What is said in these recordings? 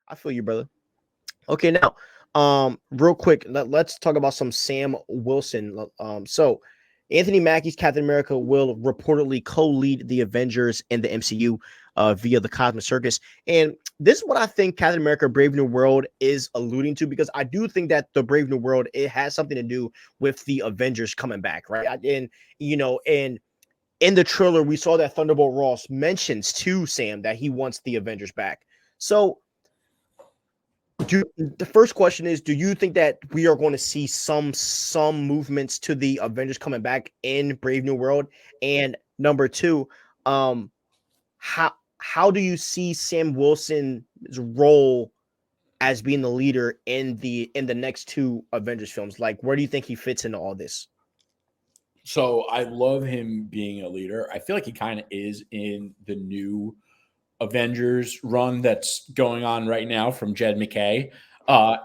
I feel you, brother. Okay, now, real quick, let's talk about some Sam Wilson. So Anthony Mackie's Captain America will reportedly co-lead the Avengers in the MCU via the Cosmic Circus. And this is what I think Captain America Brave New World is alluding to, because I do think that the Brave New World, it has something to do with the Avengers coming back, right? And and in the trailer, we saw that Thunderbolt Ross mentions to Sam that he wants the Avengers back. So the first question is, do you think that we are going to see some movements to the Avengers coming back in Brave New World? And number two, um, how do you see Sam Wilson's role as being the leader in the next two Avengers films? Like, where do you think he fits into all this? So I love him being a leader. I feel like he kind of is in the new Avengers run that's going on right now from Jed McKay,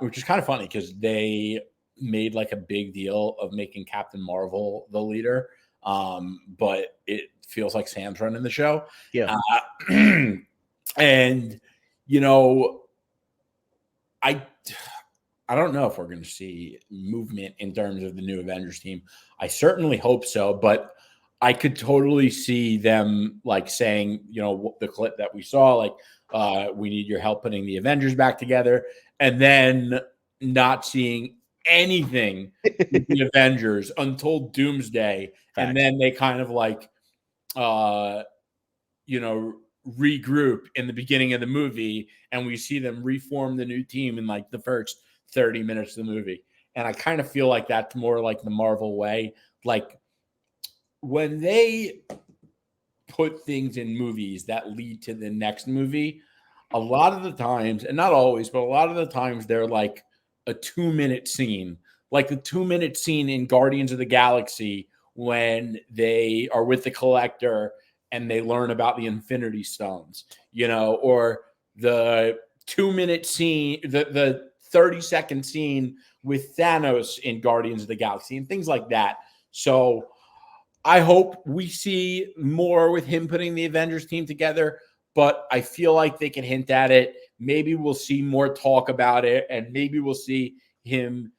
which is kind of funny because they made like a big deal of making Captain Marvel the leader, but it feels like Sam's running the show. Yeah. And you know, I I don't know if we're going to see movement in terms of the new Avengers team. I certainly hope so, but I could totally see them like saying, the clip that we saw, like, we need your help putting the Avengers back together, and then not seeing anything with the Avengers until Doomsday. Facts. And then they kind of like, regroup in the beginning of the movie, and we see them reform the new team in like the first 30 minutes of the movie. And I kind of feel like that's more like the Marvel way. Like when they put things in movies that lead to the next movie, a lot of the times, and not always, but a lot of the times, they're like a 2-minute scene, like the 2-minute scene in Guardians of the Galaxy when they are with the Collector and they learn about the Infinity Stones, or the 2-minute scene, the 30-second scene with Thanos in Guardians of the Galaxy and things like that. So I hope we see more with him putting the Avengers team together, but I feel like they can hint at it. Maybe we'll see more talk about it, and maybe we'll see him,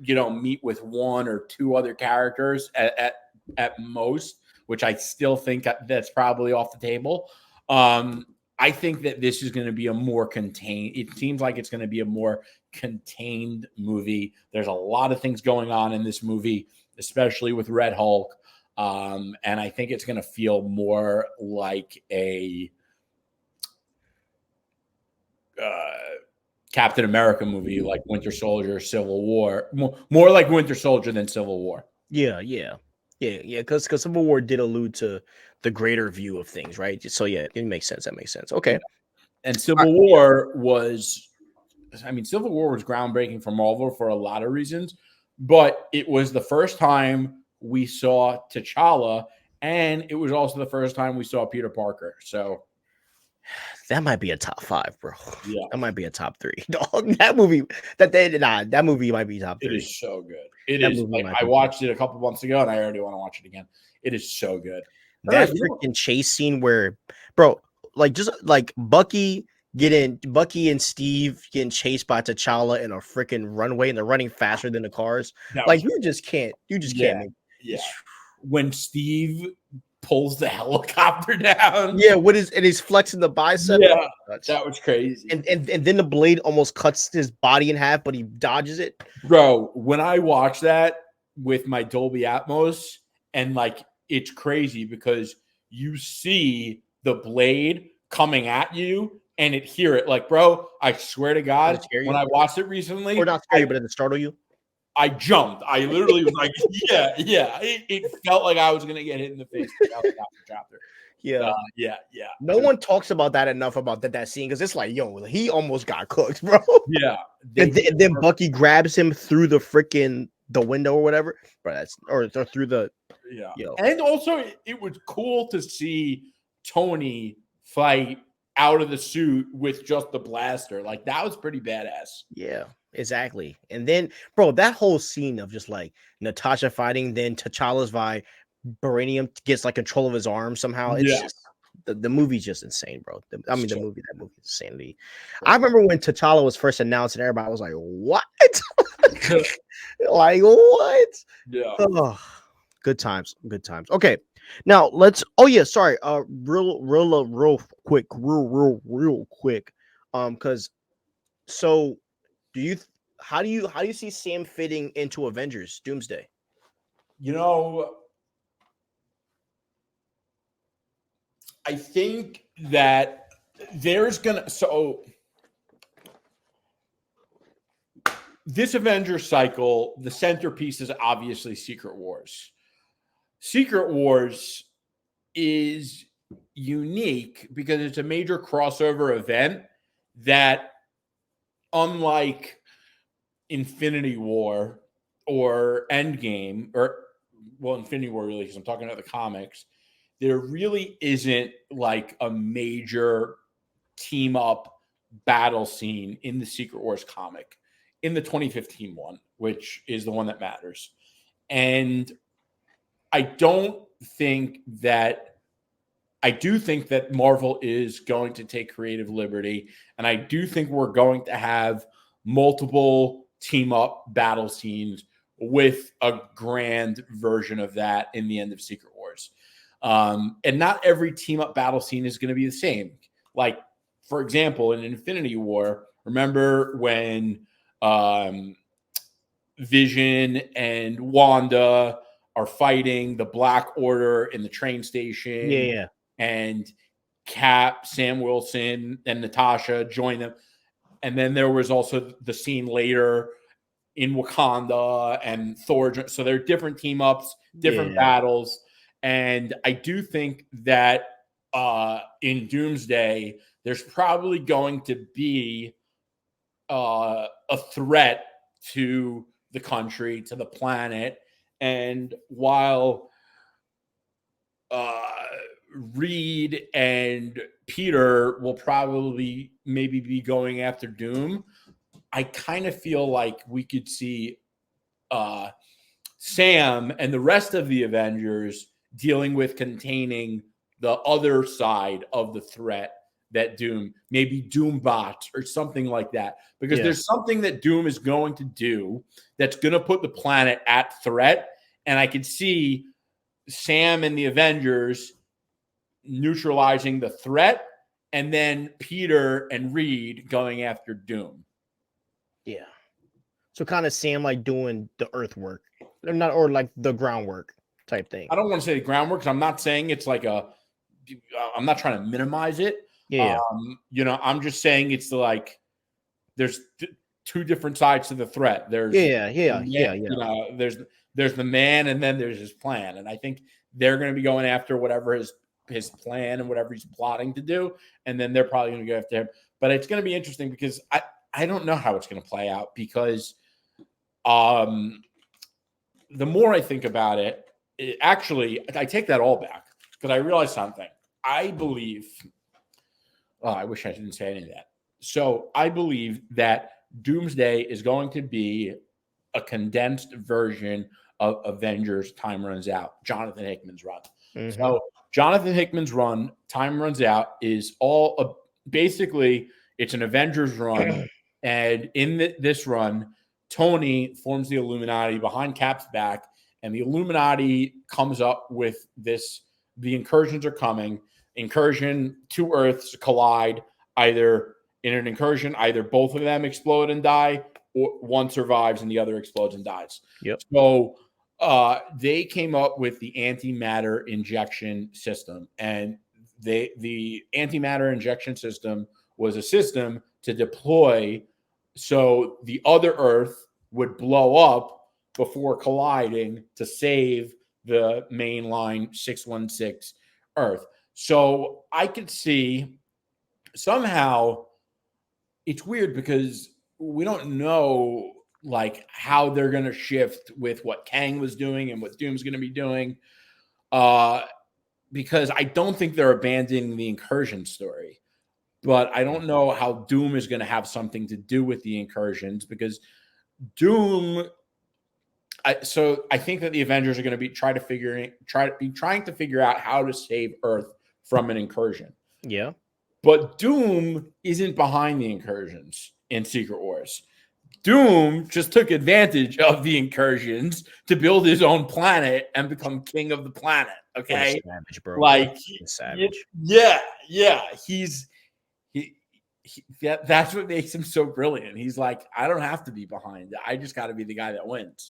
meet with one or two other characters at most, which I still think that's probably off the table. I think that this is going to be a more contained. It seems like it's going to be a more contained movie. There's a lot of things going on in this movie, especially with Red Hulk. And I think it's going to feel more like a Captain America movie, like Winter Soldier, Civil War, more like Winter Soldier than Civil War. Yeah. Because Civil War did allude to the greater view of things, right? So yeah, it makes sense. That makes sense. Okay. Yeah. And Civil War was groundbreaking for Marvel for a lot of reasons, but it was the first time we saw T'Challa, and it was also the first time we saw Peter Parker. So that might be a top 5, bro. Yeah, that might be a top 3. Dog, that movie that movie might be top 3. It is so good. It is. Like, I watched it a couple months ago, and I already want to watch it again. It is so good. That freaking chase scene where, bro, like just like Bucky and Steve getting chased by T'Challa in a freaking runway, and they're running faster than the cars. Like you just can't make. Yeah. When Steve pulls the helicopter down. Yeah, he's flexing the bicep. Yeah, that was crazy. And then the blade almost cuts his body in half, but he dodges it. Bro, when I watch that with my Dolby Atmos, and like it's crazy because you see the blade coming at you and hear it. Like, bro, I swear to God, when I watched it recently, or not scary, but did it startle you? I jumped. I literally was like, yeah. It felt like I was going to get hit in the face. Yeah. Yeah. No one talks about that enough, about that scene, because it's like, yo, he almost got cooked, bro. Yeah. And then Bucky grabs him through the window or whatever. But or through the. Yeah. And also, it was cool to see Tony fight out of the suit with just the blaster. Like, that was pretty badass. Yeah. Exactly. And then, bro, that whole scene of just like Natasha fighting, then T'Challa's vibranium gets like control of his arm somehow. It's just the movie's just insane, bro. I mean, So, that movie is insanity. I remember when T'Challa was first announced, and everybody was like, "What? Like what?" yeah. Oh, good times, good times. Okay, now let's. Oh yeah, sorry. Real quick, real quick. Because so, do you? How do you see Sam fitting into Avengers Doomsday? You know, I think that there's gonna this Avengers cycle, the centerpiece is obviously Secret Wars. Secret Wars is unique because it's a major crossover event that, unlike Infinity War or Endgame, or well, Infinity War really, because I'm talking about the comics, there really isn't like a major team up battle scene in the Secret Wars comic in the 2015 one, which is the one that matters. And I don't think that I do think that Marvel is going to take creative liberty, and I do think we're going to have multiple team up battle scenes with a grand version of that in the end of Secret Wars. And not every team up battle scene is going to be the same. Like, for example, in Infinity War, remember when Vision and Wanda are fighting the Black Order in the train station, Yeah, and Cap, Sam Wilson, and Natasha join them. And then there was also the scene later in Wakanda and Thor. So there are different team ups, different yeah, battles. And I do think that in Doomsday, there's probably going to be a threat to the country, to the planet. And while Reed and Peter will probably maybe be going after Doom, I kind of feel like we could see Sam and the rest of the Avengers dealing with containing the other side of the threat that Doom, maybe Doom bots or something like that. Because yeah, there's something that Doom is going to do that's going to put the planet at threat. And I could see Sam and the Avengers neutralizing the threat, and then Peter and Reed going after Doom. yeah. So kind of Sam like doing the earthwork, or not, or like the groundwork type thing. I don't want to say the groundwork, because I'm not saying it's like I'm not trying to minimize it. Yeah, I'm just saying it's like there's two different sides to the threat. There's there's the man, and then there's his plan. And I think they're going to be going after whatever his plan and whatever he's plotting to do, and then they're probably going to go after him. But it's going to be interesting because I don't know how it's going to play out, because the more I think about it, actually, I take that all back, because I realized something. I believe, I wish I didn't say any of that. So I believe that Doomsday is going to be a condensed version of Avengers Time Runs Out, Jonathan Hickman's run. mm-hmm. So Jonathan Hickman's run, Time Runs Out, is basically it's an Avengers run. And in this run, Tony forms the Illuminati behind Cap's back, and the Illuminati comes up with this: the incursions are coming. Incursion, two Earths collide. Either in an incursion, either both of them explode and die, or one survives and the other explodes and dies. Yep. So they came up with the antimatter injection system, and the antimatter injection system was a system to deploy so the other Earth would blow up before colliding to save the mainline 616 Earth. So I could see somehow, it's weird because we don't know like how they're going to shift with what Kang was doing and what Doom's going to be doing, because I don't think they're abandoning the incursion story. But I don't know how Doom is going to have something to do with the incursions, because Doom. I think that the Avengers are going to be trying to figure out how to save Earth from an incursion. Yeah. But Doom isn't behind the incursions in Secret Wars. Doom just took advantage of the incursions to build his own planet and become king of the planet. Okay. What a savage, bro. Like, Savage. yeah. That's what makes him so brilliant. He's like, I don't have to be behind. I just got to be the guy that wins.